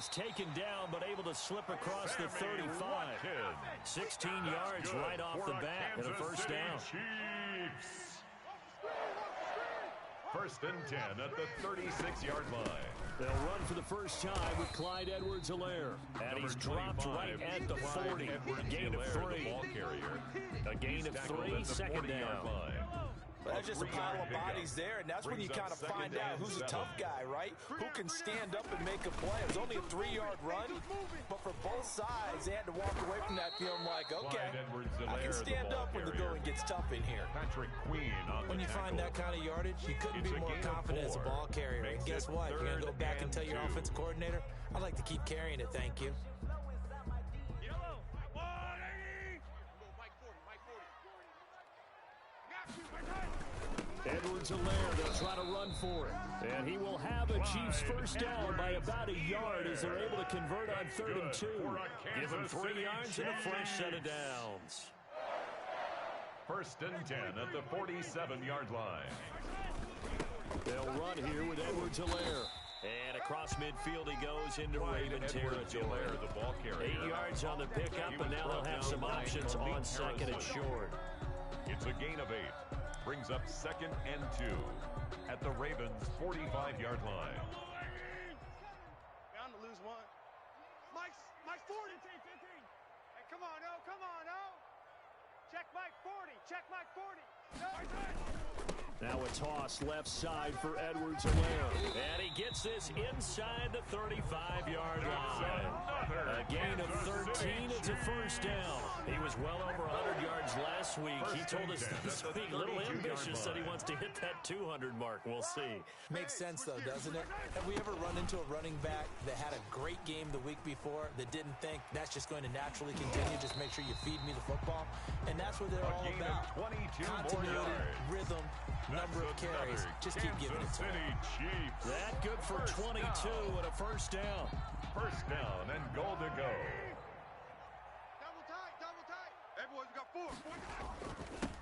is taken down, but able to slip across the 35. 16 yards right off the bat and a first down. Chiefs. First and 10 at the 36-yard line. They'll run for the first time with Clyde Edwards-Helaire. And he's dropped right at the 40. A gain of 3. Ball carrier. A gain of 3, second down. But that's just a pile of bodies there, and that's when you kind of find out who's a tough guy, right? Who can stand up and make a play. It was only a 3-yard run, but for both sides, they had to walk away from that feeling like, okay, I can stand up when the going gets tough in here. Patrick Queen on when you find that kind of yardage, you couldn't be more confident as a ball carrier. And guess what? You're going to go back and tell your offensive coordinator, I'd like to keep carrying it, thank you. Edwards-Helaire, they'll try to run for it. And he will have a Chiefs first down by about a yard as they're able to convert on 3rd and 2. Give him 3 yards and a fresh set of downs. First and 10 at the 47-yard line. They'll run here with Edwards-Helaire. And across midfield he goes into Raven territory. 8 yards on the pickup, and now they'll have some options on 2nd and short. It's a gain of 8. Brings up 2nd and 2 at the Ravens' 45-yard line. Bound to lose one. Mike's 40. 15. Hey, come on, oh, come on, oh. Check Mike 40. Check Mike 40. No. Now a toss left side for Edwards-Helaire. And he gets this inside the 35-yard line. A gain of 13. It's a first down. He was well over 100 yards last week. He told us this week, a little ambitious, said he wants to hit that 200 mark. We'll see. Makes sense, though, doesn't it? Have we ever run into a running back that had a great game the week before that didn't think that's just going to naturally continue? Just make sure you feed me the football. And that's what they're all about. Continuity, rhythm, number of carries. Just keep giving it to them. That good for 22 and a first down. First down and goal to go. Double tight. Everyone's got 4.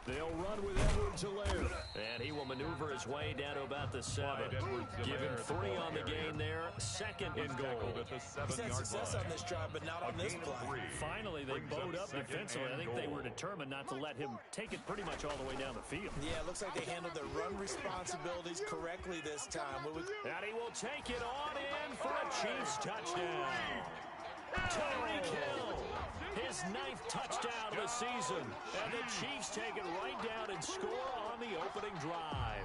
They'll run with Edwards-Helaire. And he will maneuver his way down to about the 7. Give him 3 on the gain there. 2nd and goal. He's had success on this drive, but not on this play. Finally, they bowed up defensively. I think they were determined not to let him take it pretty much all the way down the field. Yeah, it looks like they handled their run responsibilities correctly this time. And he will take it on in for a Chiefs touchdown. Tyreek Hill, his 9th touchdown of the season. And the Chiefs take it right down and score on the opening drive.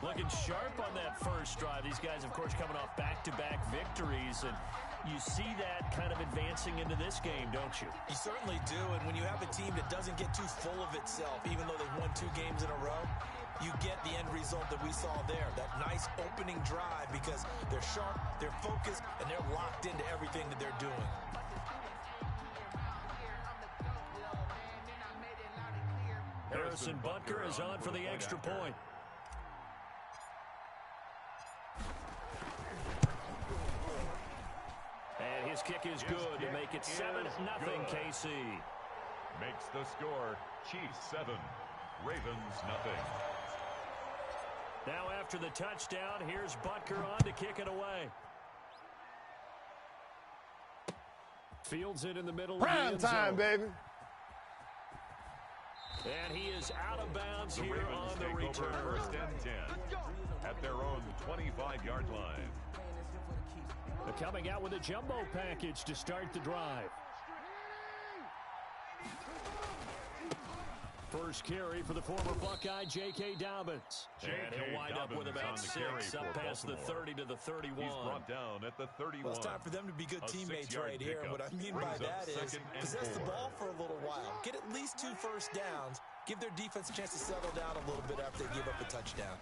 Looking sharp on that first drive. These guys, of course, coming off back-to-back victories. And you see that kind of advancing into this game, don't you? You certainly do. And when you have a team that doesn't get too full of itself, even though they've won 2 games in a row, you get the end result that we saw there. That nice opening drive because they're sharp, they're focused, and they're locked into everything that they're doing. Harrison Butker is on for the extra point. And his kick is good to make it 7-0 KC. Makes the score Chiefs 7, Ravens nothing. Now after the touchdown, here's Butker on to kick it away. Fields it in the middle. Prime time, baby. And he is out of bounds here on the return. First and 10 at their own 25-yard line. They're coming out with a jumbo package to start the drive. First carry for the former Buckeye, J.K. Dobbins. And he'll wind up with about 6, up past the 30 to the 31. He's brought down at the 31. Well, it's time for them to be good teammates right here. And what I mean by that is possess the ball for a little while. Get at least 2 first downs. Give their defense a chance to settle down a little bit after they give up a touchdown.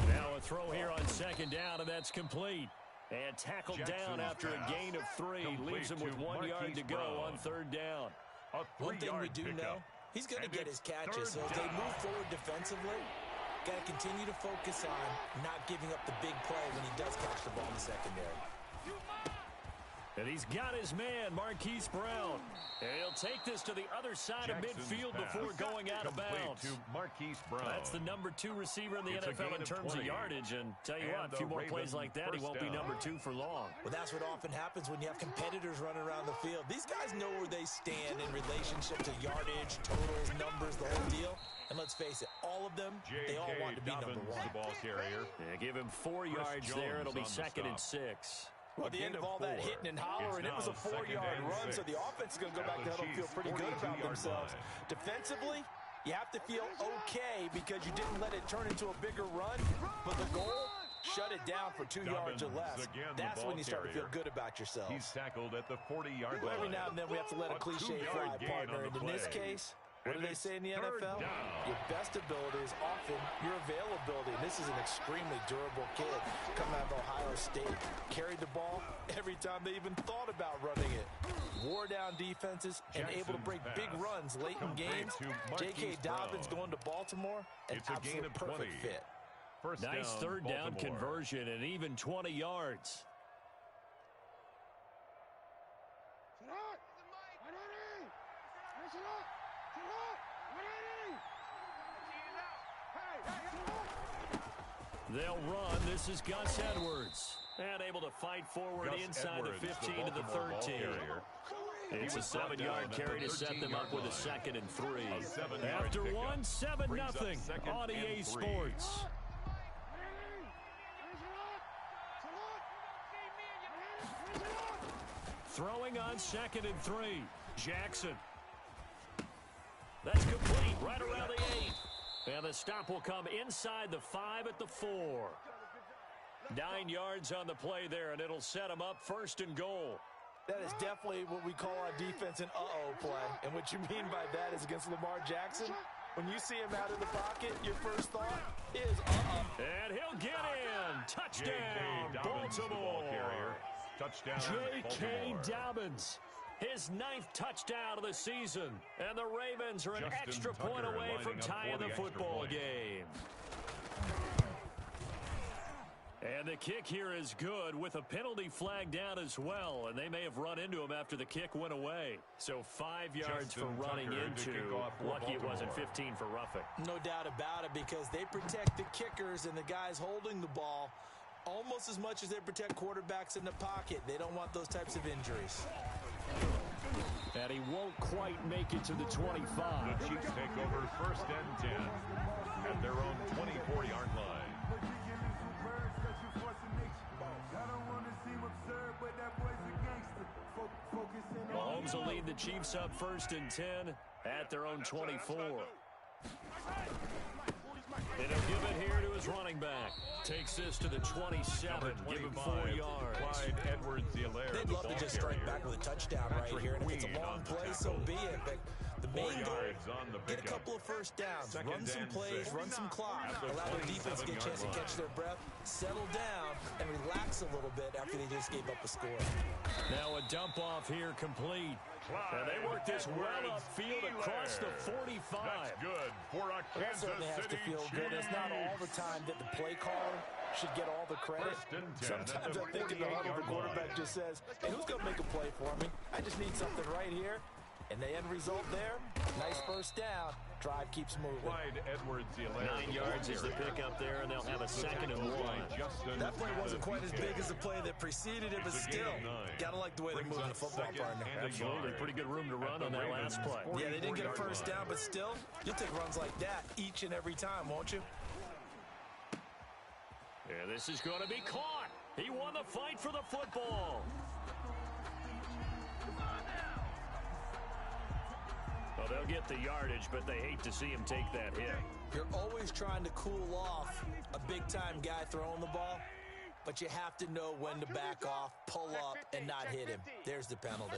Now a throw here on 2nd down, and that's complete. And tackled down after a gain of 3. Leaves him with 1 yard to go on 3rd down. One thing we do know, he's going to get his catches. So as they move forward defensively, got to continue to focus on not giving up the big play when he does catch the ball in the secondary. And he's got his man, Marquise Brown. And he'll take this to the other side of midfield before going out of bounds. To Marquise Brown. That's the number 2 receiver in the NFL in terms of yardage. And tell you what, a few more plays like that, he won't be number 2 for long. Well, that's what often happens when you have competitors running around the field. These guys know where they stand in relationship to yardage, totals, numbers, the whole deal. And let's face it, all of them, they all want to be number 1. The ball carrier. Yeah, give him 4 yards there. It'll be 2nd and 6. Well, at the end of all that hitting and hollering, it was a 4-yard run, so the offense is going to go back to huddle and feel pretty good about themselves. Defensively, you have to feel okay because you didn't let it turn into a bigger run, but the goal, shut it down for 2 yards or less. That's when you start to feel good about yourself. He's tackled at the 40-yard line. Every now and then we have to let a cliche fly, partner, and in this case, what do they say in the NFL? Your best ability is often your availability. And this is an extremely durable kid coming out of Ohio State. Carried the ball every time they even thought about running it. Wore down defenses and able to break big runs late in games. J.K. Dobbins going to Baltimore, an absolute perfect fit. Nice third down conversion and even 20 yards. They'll run. This is Gus Edwards. And able to fight forward inside the 15 to the 13. It's a 7-yard carry to set them up with a 2nd and 3. After one, 7-0 on EA Sports. Throwing on 2nd and 3. Jackson. That's complete right around the 8. And the stop will come inside the 5 at the 4. 9 yards on the play there, and it'll set them up 1st and goal. That is definitely what we call on defense an uh-oh play. And what you mean by that is against Lamar Jackson, when you see him out of the pocket, your first thought is uh-oh. And he'll get in. Touchdown, Baltimore. Touchdown, J.K. Dobbins. His 9th touchdown of the season. And the Ravens are an extra point away from tying the football game. And the kick here is good with a penalty flag down as well. And they may have run into him after the kick went away. So 5 yards for running into. Lucky it wasn't 15 for roughing. No doubt about it, because they protect the kickers and the guys holding the ball almost as much as they protect quarterbacks in the pocket. They don't want those types of injuries. And he won't quite make it to the 25. The Chiefs take over 1st and 10 at their own 24-yard line. Mahomes will lead the Chiefs up 1st and 10 at their own 24. And he'll give it here to his running back. Takes this to the 27. Give him 4 yards. They'd love to just strike back with a touchdown right here. And if it's a long play, so be it. But the main goal, get a couple of first downs. Run some plays, run some clock. Allow the defense to get a chance to catch their breath, settle down, and relax a little bit after they just gave up a score. Now a dump off here complete. And they work this well upfield across the 45. That's good for a That certainly has to feel good. It's not all the time that the play caller should get all the credit. Sometimes I think in the huddle, the quarterback just says, hey, who's going to make a play for me? I just need something right here. And the end result there, nice first down. Drive keeps moving. 9 yards is the pickup there, and they'll have a 2nd and 1. That play wasn't quite as big as the play that preceded it, but still, gotta like the way they're moving the football, partner. Absolutely, pretty good room to run on that last play. Yeah, they didn't get a first down, but still, you'll take runs like that each and every time, won't you? Yeah, this is going to be caught. He won the fight for the football. Well, they'll get the yardage, but they hate to see him take that hit. You're always trying to cool off a big-time guy throwing the ball, but you have to know when to back off, pull up, and not hit him. There's the penalty.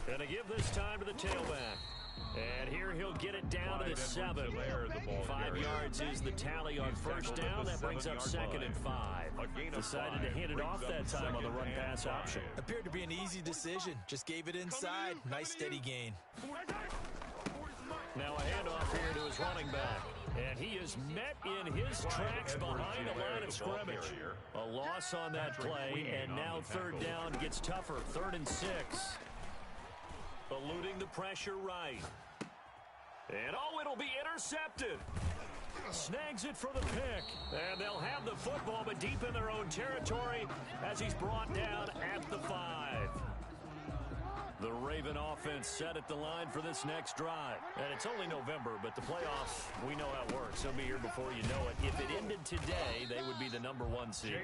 Going to give this time to the tailback. And here he'll get it down to the 7. 5 yards is the tally on first down. That brings up 2nd and 5. Decided to hand it off that time on the run-pass option. Appeared to be an easy decision. Just gave it inside. Nice steady gain. Now a handoff here to his running back. And he is met in his tracks behind the line of scrimmage. A loss on that play, and now third down gets tougher. 3rd and 6. Eluding the pressure right. And it'll be intercepted. Snags it for the pick. And they'll have the football, but deep in their own territory as he's brought down at the 5. The Raven offense set at the line for this next drive. And it's only November, but the playoffs, we know how it works. They'll be here before you know it. If it ended today, they would be the #1 seed.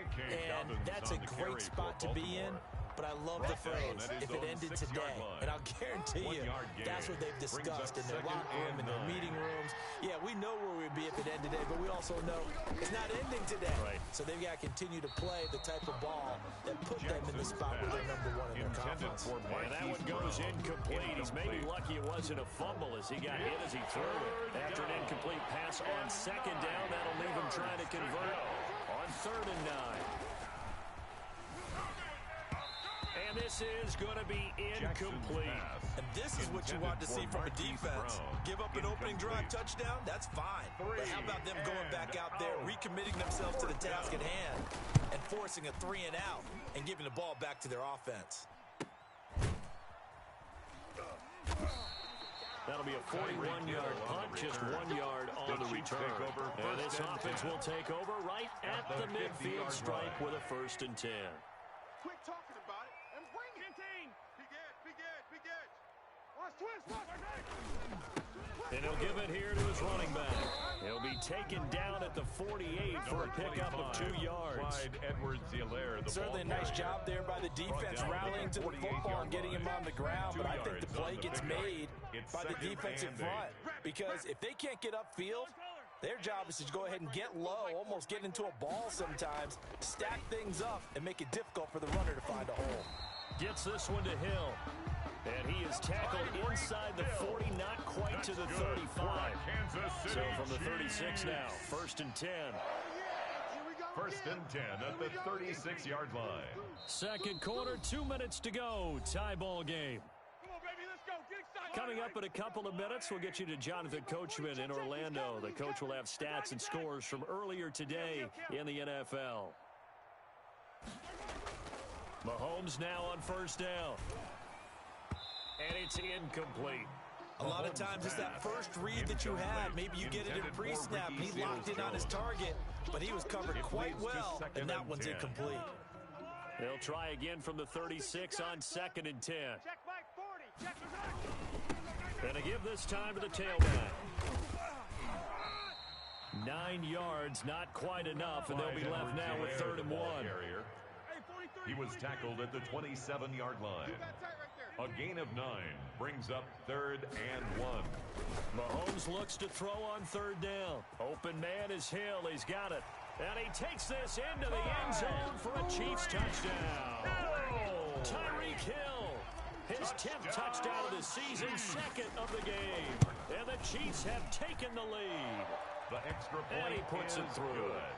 And that's a great spot to be in. But I love the phrase, if it ended today. And I'll guarantee you, that's what they've discussed in their locker room, in their meeting rooms. Yeah, we know where we'd be if it ended today, but we also know it's not ending today. Right. So they've got to continue to play the type of ball that put them in the spot where they're #1 in their conference. And that one goes incomplete. He's maybe lucky it wasn't a fumble as he got hit as he threw it. After an incomplete pass on 2nd down, that'll leave him trying to convert on 3rd and 9. And this is going to be incomplete. And this is what you want to see from a defense. Give up an opening drive touchdown, that's fine. But how about them going back out there, recommitting themselves to the task at hand, and forcing a 3 and out, and giving the ball back to their offense. That'll be a 41-yard punt, just 1 yard on the return. And this offense will take over right at the midfield stripe with a 1st and 10. Quit talking about it and bring it. 15. Big edge. Watch twist. And he'll give it here to his running back. He'll be taken down at the 48 for a pickup of 2 yards. Certainly a nice job there by the defense rallying to the football and getting him on the ground, but I think the play gets made by the defensive front because if they can't get upfield, their job is to go ahead and get low, almost get into a ball sometimes, stack things up, and make it difficult for the runner to find a hole. Gets this one to Hill. And he is tackled inside the 40, not quite to the 35. So from the 36 now, 1st and 10. 1st and 10 at the 36-yard line. 2nd quarter, 2 minutes to go. Tie ball game. Coming up in a couple of minutes, we'll get you to Jonathan Coachman in Orlando. The coach will have stats and scores from earlier today in the NFL. Mahomes now on 1st down. And it's incomplete. A lot of times it's that first read that you had. Maybe you get it in pre-snap. He locked in on his target, but he was covered quite well, and that one's incomplete. They'll try again from the 36 on 2nd and 10. Check Mike 40. Check his And a give this time to the tailback. 9 yards, not quite enough, and they'll be left now with 3rd and 1. He was tackled at the 27-yard line. A gain of 9 brings up 3rd and 1. Mahomes looks to throw on 3rd down. Open man is Hill. He's got it. And he takes this into the end zone for a Chiefs touchdown. Tyreek Hill, his 10th touchdown of the season, 2nd of the game. And the Chiefs have taken the lead. The extra point and he puts it through. Good.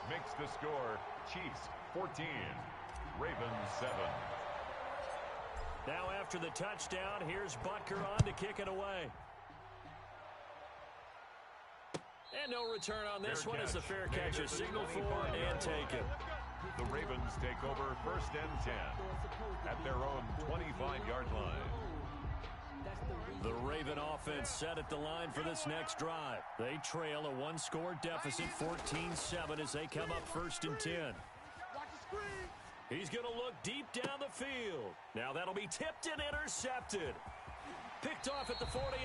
Makes the score Chiefs 14, Ravens 7. Now after the touchdown, here's Butker on to kick it away. And no return on this one as the fair catch is signaled for and taken. The Ravens take over 1st and 10 at their own 25-yard line. The Raven offense set at the line for this next drive. They trail a 1-score deficit, 14-7 as they come up 1st and 10. He's going to look deep down the field. Now that'll be tipped and intercepted. Picked off at the 48.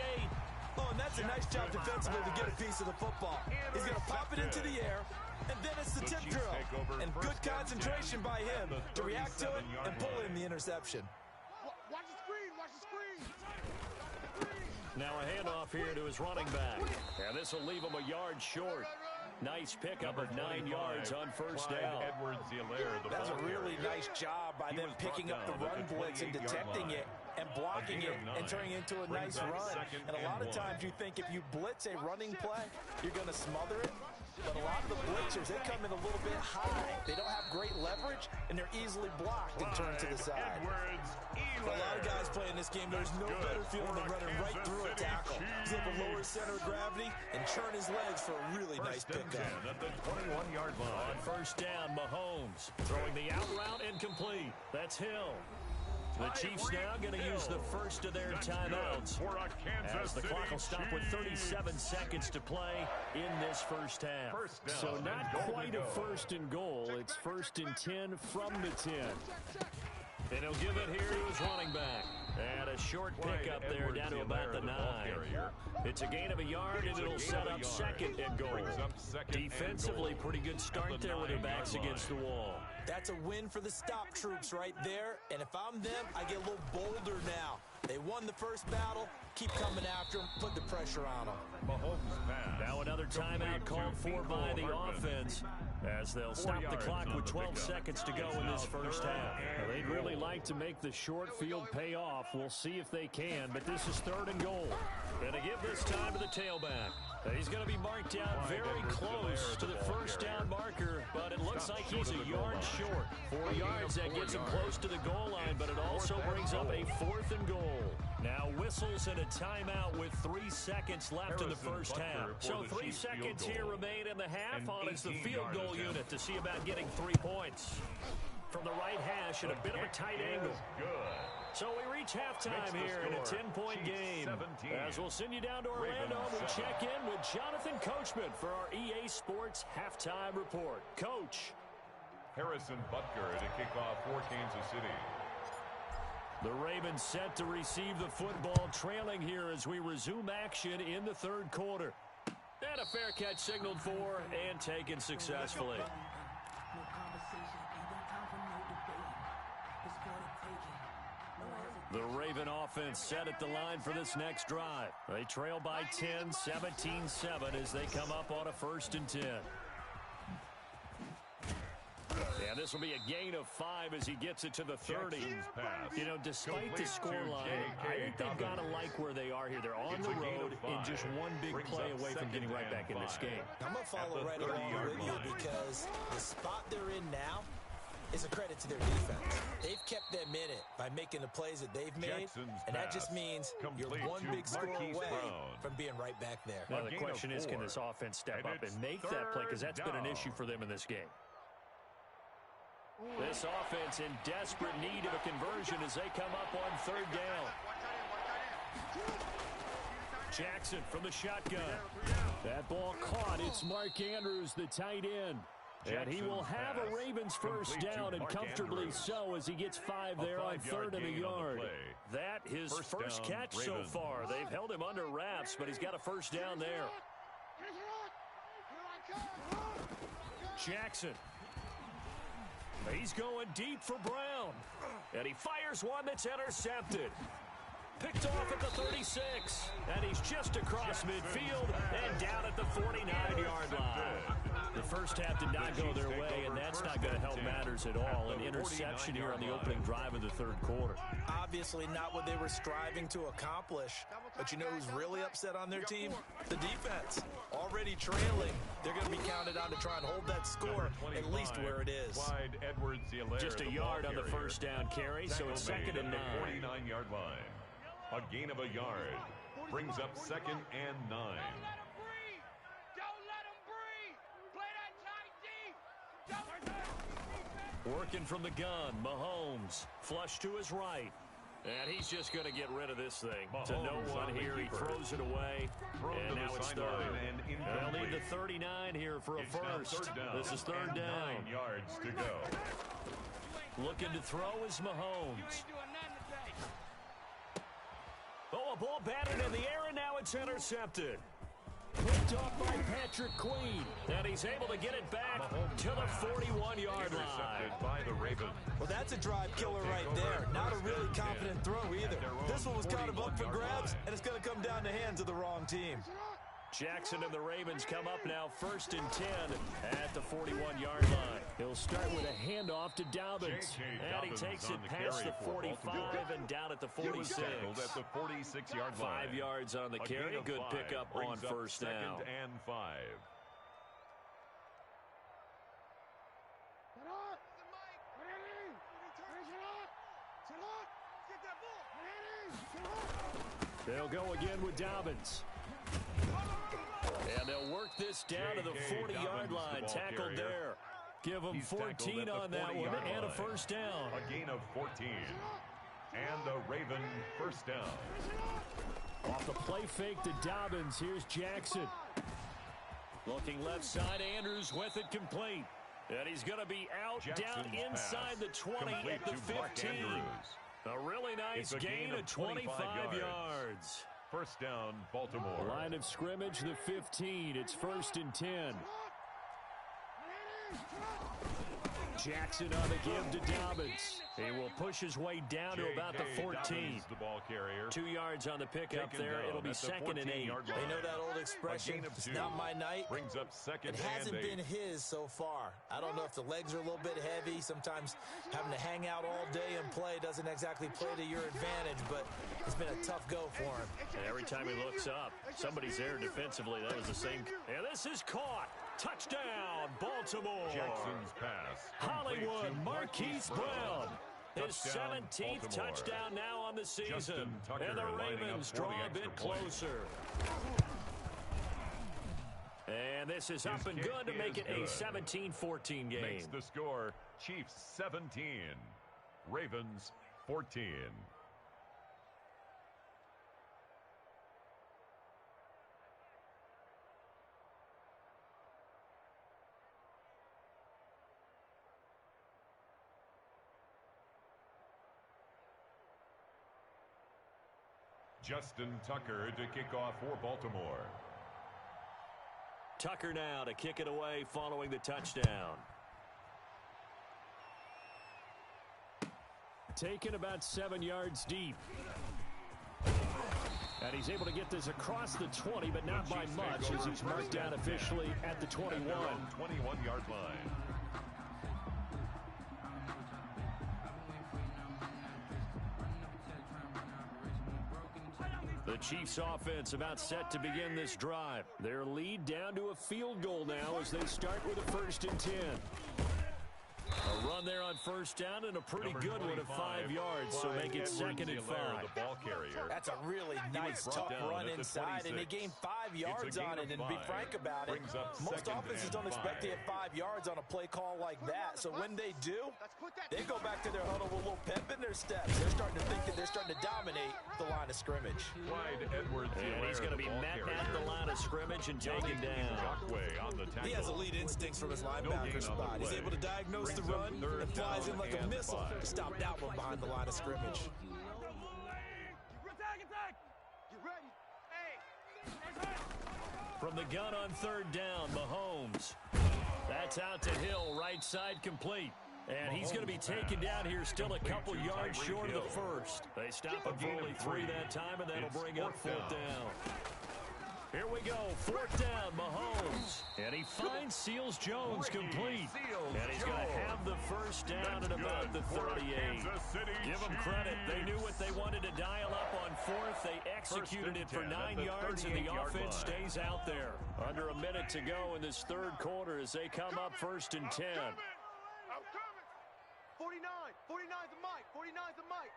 Oh, and that's a nice job defensively to get a piece of the football. He's going to pop it into the air, and then it's the tip drill. And good concentration by him to react to it and pull in the interception. Watch the screen. Watch the screen. Now a handoff here to his running back. And this will leave him a yard short. Nice pickup of 9 yards on 1st down. That's a really nice job by them picking up the run blitz and detecting it and blocking it and turning it into a nice run. And a lot of times you think if you blitz a running play, you're going to smother it. But a lot of the blitzers, they come in a little bit high. They don't have great leverage, and they're easily blocked and turned to the side. For a lot of guys playing this game, there's no better feeling than running right through a tackle. He's able to lower his center of gravity and churn his legs for a really nice pickup. At the 21-yard line. On first down, Mahomes throwing the out route incomplete. That's Hill. The Chiefs now going to use the first of their timeouts as the clock will stop with 37 seconds to play in this first half. So not quite a first and goal. It's first and 10 from the 10. And he'll give it here to his running back. And a short pickup there down to about the 9. It's a gain of a yard, and it'll set up second and goal. Defensively, pretty good start there with their backs against the wall. That's a win for the stop troops right there. And if I'm them, I get a little bolder now. They won the first battle. Keep coming after them. Put the pressure on them. Now another timeout called for by the offense as they'll stop the clock with 12 seconds to go in this first half. Well, they'd really like to make the short field pay off. We'll see if they can, but this is third and goal. Going to give this time to the tailback. He's going to be marked out very close to the first down marker, but it looks like he's a yard short. 4 yards, that gets him close to the goal line, but it also brings up a 4th and goal. Now whistles and a timeout with 3 seconds left in the first half. So 3 seconds here remain in the half on as the field goal unit to see about getting 3 points. From the right hash at a bit of a tight angle. So we reach halftime here in a 10-point game. As we'll send you down to Orlando, we check in with Jonathan Coachman for our EA Sports Halftime Report. Coach. Harrison Butker to kick off for Kansas City. The Ravens set to receive the football, trailing here as we resume action in the third quarter. And a fair catch signaled for and taken successfully. The Raven offense set at the line for this next drive. They trail by 10, 17-7 as they come up on a 1st and 10. And this will be a gain of 5 as he gets it to the 30. You know, despite the scoreline, I think they've got to like where they are here. They're on the road and just one big play away from getting right back in this game. I'm going to follow right along with you because the spot they're in now is a credit to their defense. They've kept them in it by making the plays that they've made, and that just means you're one big score away from being right back there. Well, the question is, can this offense step up and make that play? Because that's been an issue for them in this game. This offense in desperate need of a conversion as they come up on 3rd down. Jackson from the shotgun. That ball caught. It's Mark Andrews, the tight end. And he will have a Ravens first down, and comfortably so, as he gets 5 there on 3rd and a yard. That his first catch so far. They've held him under wraps, but he's got a first down there. Jackson. He's going deep for Brown. And he fires one that's intercepted. Picked off at the 36. And he's just across midfield and down at the 49-yard line. The first half did not go their way, and that's not going to help matters at all. An interception here on the opening drive of the third quarter. Obviously not what they were striving to accomplish. But you know who's really upset on their team? The defense. Already trailing. They're going to be counted on to try and hold that score at least where it is. Just a yard on the first down carry, so it's 2nd and 9. 49-yard line. A gain of a yard brings up 2nd and 9. Working from the gun, Mahomes. Flush to his right. And he's just going to get rid of this thing. To no one here. He throws it away. And now it's 3rd. They'll need the 39 here for a first. This is 3rd down. 9 yards to go. Looking to throw is Mahomes. Oh, a ball batted in the air, and now it's intercepted. Picked off by Patrick Queen. And he's able to get it back to the 41-yard line. By the Ravens. Well, that's a drive killer right there. Not a really confident throw either. This one was kind of up for grabs, and it's going to come down the hands of the wrong team. Jackson and the Ravens come up now 1st and 10 at the 41-yard line. He'll start with a handoff to Dobbins. And he takes it past the 45 and down at the 46. At the 46-yard line. 5 yards on the carry. Good pickup on first down. 2nd and 5. They'll go again with Dobbins. And they'll work this down to the 40-yard line. Tackled there. Give them 14 on that one and a first down. A gain of 14. And a Raven first down. Off the play fake to Dobbins. Here's Jackson. Looking left side. Andrews with it complete. And he's going to be out Jackson's down inside the 20 at the 15. A really nice gain of 25 yards. First down, Baltimore. Line of scrimmage, the 15. It's 1st and 10. Jackson on the give to Dobbins. He will push his way down to about the 14. The ball carrier. 2 yards on the pickup there. It'll be 2nd and 8. They know that old expression, it's not my night. Brings up second. It hasn't been his so far. I don't know if the legs are a little bit heavy. Sometimes having to hang out all day and play doesn't exactly play to your advantage, but it's been a tough go for him. And every time he looks up, somebody's there defensively. That was the same. And this is caught. Touchdown, Baltimore. Jackson's pass. Hollywood, Marquise Brown. His 17th touchdown now on the season. And the Ravens draw a bit closer. And this is up and good to make it a 17-14 game. Makes the score Chiefs 17, Ravens 14. Justin Tucker to kick off for Baltimore. Tucker now to kick it away following the touchdown. Taken about 7 yards deep. And he's able to get this across the 20, but not by much as he's marked down officially at the 21. 21-yard line. The Chiefs offense about set to begin this drive. Their lead down to a field goal now as they start with a 1st and 10. A run there on first down and a pretty good one of 5 yards, so make it 2nd and 5. The ball carrier. That's a really nice, tough run inside, and they gained 5 yards on it. And to be frank about it, most offenses don't expect to hit 5 yards on a play call like that. So when they do, they go back to their huddle with a little pep in their steps. They're starting to think that they're starting to dominate the line of scrimmage. Clyde Edwards. And he's going to be met at the line of scrimmage and taken down. He has elite instincts from his linebacker spot. He's able to diagnose the run and flies in like a missile to stop that one behind the line of scrimmage. From the gun on 3rd down, Mahomes. That's out to Hill, right side complete. And he's going to be taken down here still a couple yards short of the first. They stop him for only 3 that time, and that'll bring up 4th down. Here we go, 4th down, Mahomes. And he finds Seals-Jones complete. And he's going to have the first down at about the 38. Give them credit. They knew what they wanted to dial up on 4th. They executed it for 9 yards, and the offense stays out there. Under a minute to go in this 3rd quarter as they come up 1st and 10. 49's the mic. 49's the mic.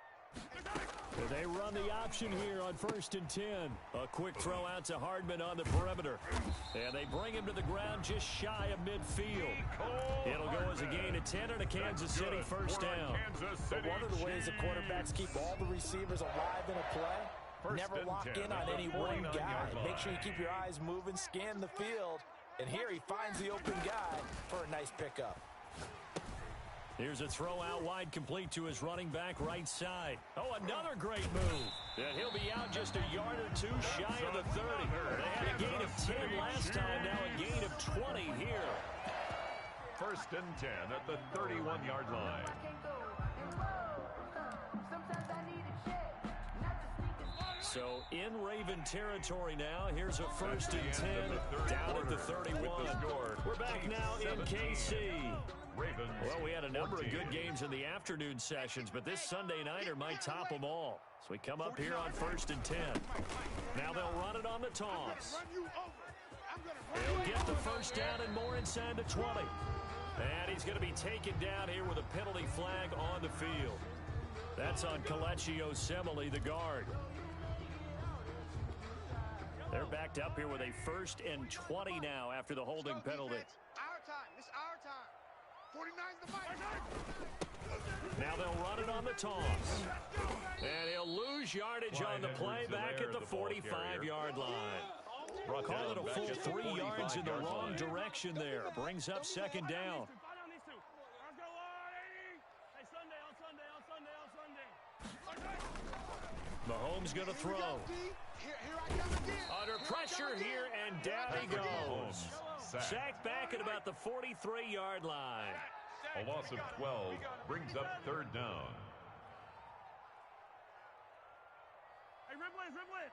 They run the option here on 1st and 10. A quick throw out to Hardman on the perimeter. And they bring him to the ground just shy of midfield. It'll go as a gain of 10 and a Kansas City first down. But one of the ways the quarterbacks keep all the receivers alive in a play, never lock in on any one guy. Make sure you keep your eyes moving, scan the field. And here he finds the open guy for a nice pickup. Here's a throw out wide complete to his running back right side. Oh, another great move. And he'll be out just a yard or 2 shy of the 30. They had a gain of 10 last time, now a gain of 20 here. 1st and 10 at the 31-yard line. So in Raven territory now. Here's a 1st and 10 down at the 31. We're back now in KC. Well, we had a number of good games in the afternoon sessions, but this Sunday nighter might top them all. So we come up here on 1st and 10. Now they'll run it on the toss. He'll get the first down and more inside the 20. And he's going to be taken down here with a penalty flag on the field. That's on Kelechi Osemele, the guard. They're backed up here with a 1st and 20 now after the holding penalty. Our time. This is our time. 49's the fight. Now they'll run it on the toss. And he'll lose yardage on the play back at the 45-yard line. Call it a full 3 yards in the wrong direction there. Brings up 2nd down. Mahomes going to throw. Under pressure here, and down he goes. Sacked back at about the 43-yard line. A loss of 12 brings up 3rd down. Hey, ribble it.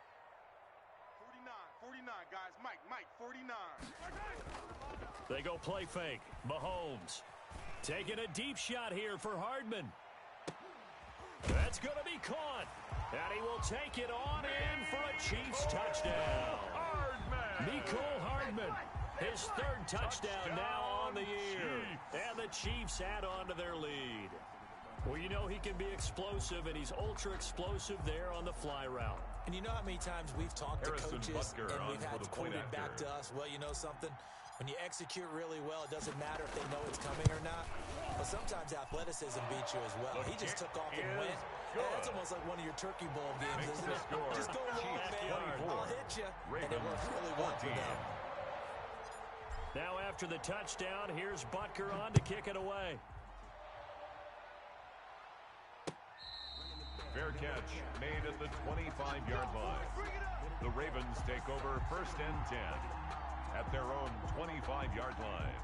49, guys. Mike, 49. They go play fake. Mahomes taking a deep shot here for Hardman. That's going to be caught. And he will take it on in for a Chiefs touchdown. Mecole Hardman, his 3rd touchdown now on the year. And the Chiefs add on to their lead. Well, you know he can be explosive, and he's ultra-explosive there on the fly route. And you know how many times we've talked to coaches and we've had quoted back to us, well, you know something? When you execute really well, it doesn't matter if they know it's coming or not. But sometimes athleticism beats you as well. He just took off and went. That's almost like one of your Turkey Bowl games, isn't it? Just go long, man. I'll hit you. And it works really well for them. Now after the touchdown, here's Butker on to kick it away. Fair catch made at the 25-yard line. The Ravens take over 1st and 10 at their own 25-yard line.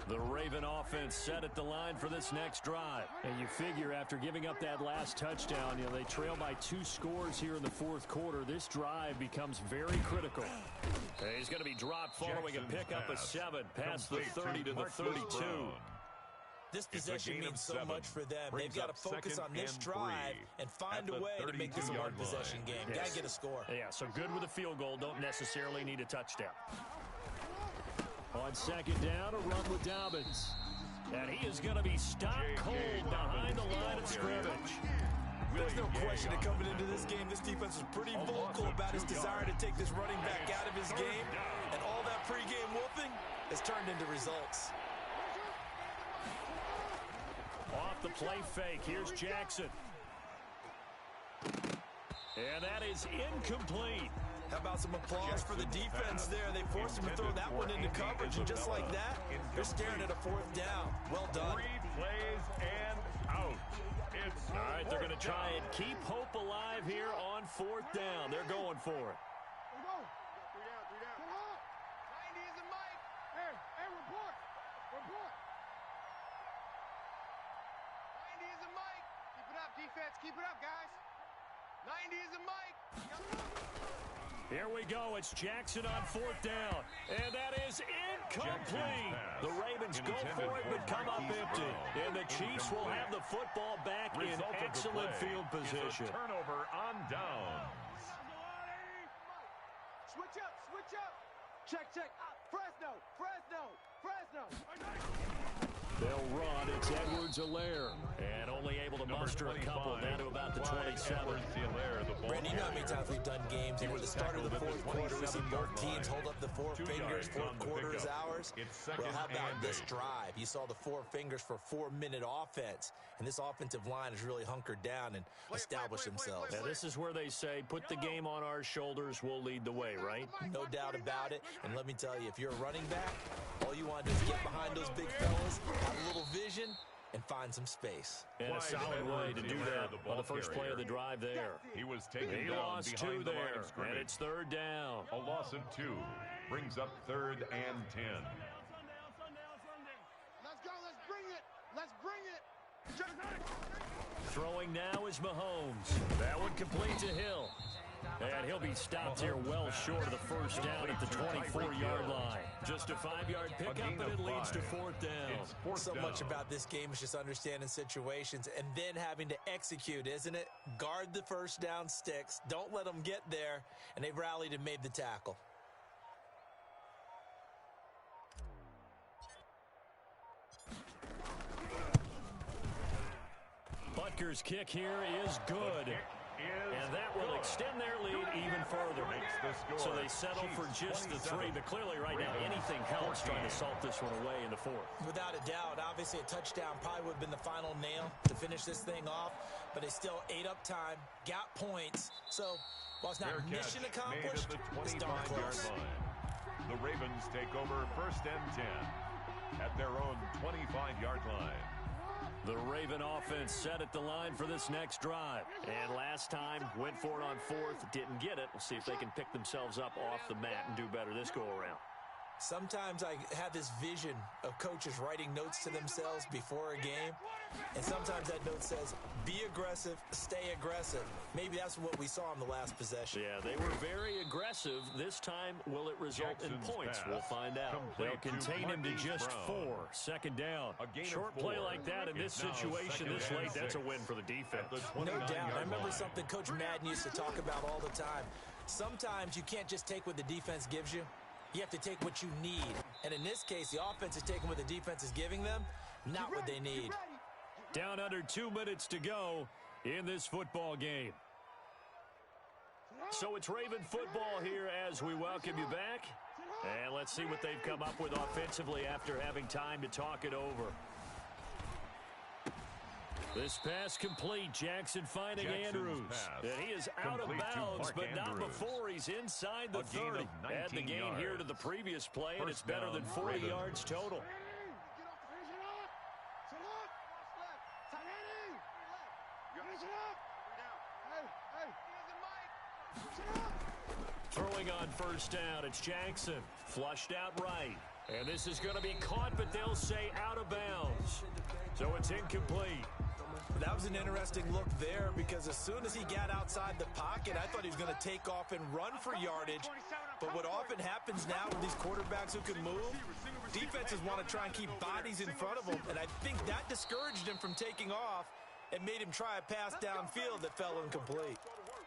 The Raven offense set at the line for this next drive. And you figure after giving up that last touchdown, you know, they trail by 2 scores here in the 4th quarter. This drive becomes very critical. And he's going to be dropped following a pickup of 7 past the 30 to the 32. This possession means so much for them. They've got to focus on this drive and find a way to make this a one-possession game. Got to get a score. Yeah, so good with a field goal. Don't necessarily need a touchdown. On 2nd down, a run with Dobbins. And he is going to be stopped cold behind the line of scrimmage. There's no question that coming into this game, this defense is pretty vocal about his desire to take this running back out of his game. And all that pregame wolfing has turned into results. Off the play fake, here's Jackson. And that is incomplete. How about some applause for the defense there? They forced him to throw that one into coverage, and just like that, they're staring at a 4th down. Well done. 3 plays and out. All right, they're going to try and keep hope alive here on 4th down. They're going for it. Three down. 90 is a Mike. Hey, report. 90 is a Mike. Keep it up, defense. Keep it up, guys. 90 is a Mike. Here we go. It's Jackson on 4th down. And that is incomplete. The Ravens go for it but come up empty. And the Chiefs will have the football back in excellent field position. Turnover on downs. Switch up. Check. Fresno. They'll run. It's Edwards-Helaire. And only able to muster a couple down to about the 27. Randy, you know how many times we've done games, and at the start of the 4th quarter, we see both teams hold up the 4 fingers. 4th quarter is ours. Well, how about this drive? You saw the 4 fingers for 4-minute offense, and this offensive line has really hunkered down and established themselves. Now, this is where they say, put the game on our shoulders, we'll lead the way, right? No doubt about it. And let me tell you, if you're a running back, all you want to do is get behind those big fellas, have a little vision, and find some space. And a solid way to do that on the first play of the drive there. He was taken He down lost 2 behind the line there, of scrimmage. and it's 3rd down. A loss of 2 brings up 3rd and 10. Let's bring it. Throwing now is Mahomes. That one complete to Hill. And he'll be stopped here well short of the 1st down at the 24-yard line. Just a 5-yard pickup, and it leads to 4th down. So much about this game is just understanding situations and then having to execute, isn't it? Guard the 1st down sticks. Don't let them get there. And they've rallied and made the tackle. Packers' kick here is good. And that will extend their lead even further. So they settle for just the 3. But clearly right now, anything helps trying to salt this one away in the 4th. Without a doubt, obviously a touchdown probably would have been the final nail to finish this thing off. But they still ate up time, got points. So while it's not mission accomplished, it's darn close. The Ravens take over 1st and 10 at their own 25-yard line. The Raven offense set at the line for this next drive. And last time, went for it on 4th, didn't get it. We'll see if they can pick themselves up off the mat and do better this go-around. Sometimes I have this vision of coaches writing notes to themselves before a game, and sometimes that note says, be aggressive, stay aggressive. Maybe that's what we saw in the last possession. Yeah, they were very aggressive. This time, will it result in points? We'll find out. They'll contain him to just 4. 2nd down. Short play like that in this situation this late, that's a win for the defense. No doubt. I remember something Coach Madden used to talk about all the time. Sometimes you can't just take what the defense gives you. You have to take what you need. And in this case, the offense is taking what the defense is giving them, not what they need. Down under 2 minutes to go in this football game. So it's Raven football here as we welcome you back. And let's see what they've come up with offensively after having time to talk it over. This pass complete. Jackson finding Andrews. And he is out of bounds, but not before he's inside the 30. Add the gain here to the previous play, and it's better than 40 yards total. Throwing on 1st down, it's Jackson. Flushed out right. And this is going to be caught, but they'll say out of bounds. So it's incomplete. That was an interesting look there because as soon as he got outside the pocket, I thought he was going to take off and run for yardage. But what often happens now with these quarterbacks who can move, defenses want to try and keep bodies in front of them. And I think that discouraged him from taking off and made him try a pass downfield that fell incomplete.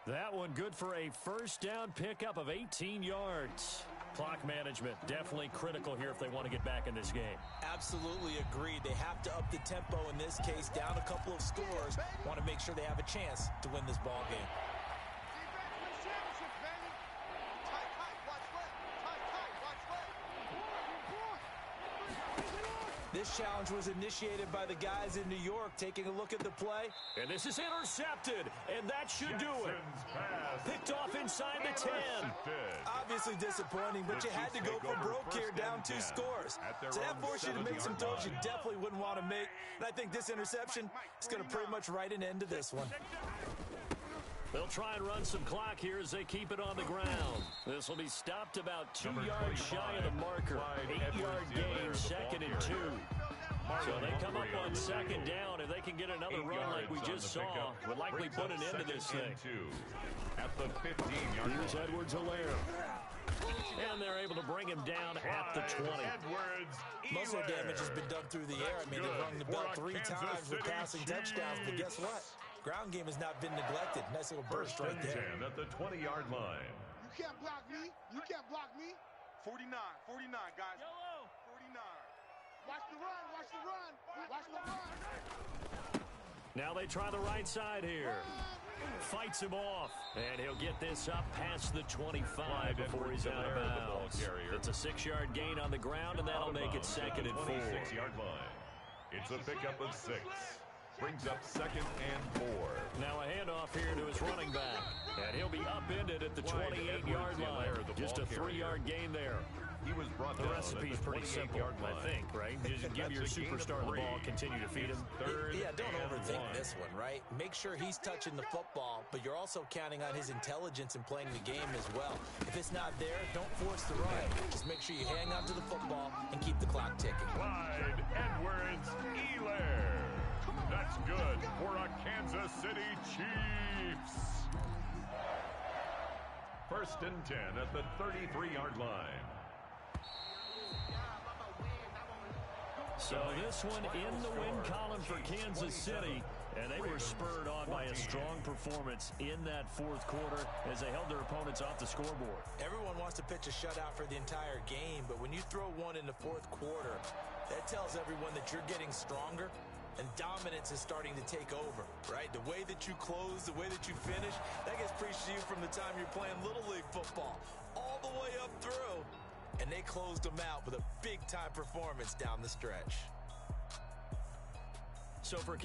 That one good for a 1st down pickup of 18 yards. Clock management definitely critical here if they want to get back in this game. Absolutely agreed. They have to up the tempo in this case, down a couple of scores. Want to make sure they have a chance to win this ball game. This challenge was initiated by the guys in New York. Taking a look at the play. And this is intercepted, and that should do it. Picked off inside the 10. Obviously disappointing, but you had to go for broke here, down 2 scores. So that forced you to make some throws you definitely wouldn't want to make. And I think this interception is going to pretty much write an end to this one. They'll try and run some clock here as they keep it on the ground. This will be stopped about 2 yards shy of the marker. 8-yard gain, 2nd and 2. So they come up on 2nd down. If they can get another run like we just saw, would likely put an end to this thing. At the 15-yard line. Here's Edwards-Helaire. And they're able to bring him down at the 20. Most of the damage has been done through the air. I mean, they've rung the bell 3 times with passing touchdowns, but guess what? Ground game has not been neglected. Nice little burst right there. At the 20-yard line. You can't block me. You can't block me. 49, guys. 49. Watch the run, watch the run, watch the run. Now they try the right side here. Fights him off. And he'll get this up past the 25 before he's out of bounds. It's a 6-yard gain on the ground, and that'll make it 2nd and 4. 26-yard line. It's a pickup of 6. Brings up 2nd and 4. Now a handoff here to his running back. And he'll be upended at the 28-yard line. Just a 3-yard gain there. He was brought the recipe's pretty simple, I think, right? You just give your superstar the ball, continue to feed him. Yeah, don't overthink this one, right? Make sure he's touching the football, but you're also counting on his intelligence in playing the game as well. If it's not there, don't force the run. Just make sure you hang on to the football and keep the clock ticking. Clyde Edwards-Helaire. That's good for a Kansas City Chiefs. 1st and 10 at the 33-yard line. So this one in the win column for Kansas City, and they were spurred on by a strong performance in that 4th quarter as they held their opponents off the scoreboard. Everyone wants to pitch a shutout for the entire game, but when you throw one in the 4th quarter, that tells everyone that you're getting stronger and dominance is starting to take over, right? The way that you close, the way that you finish, that gets preached to you from the time you're playing Little League football all the way up through. And they closed them out with a big-time performance down the stretch. So for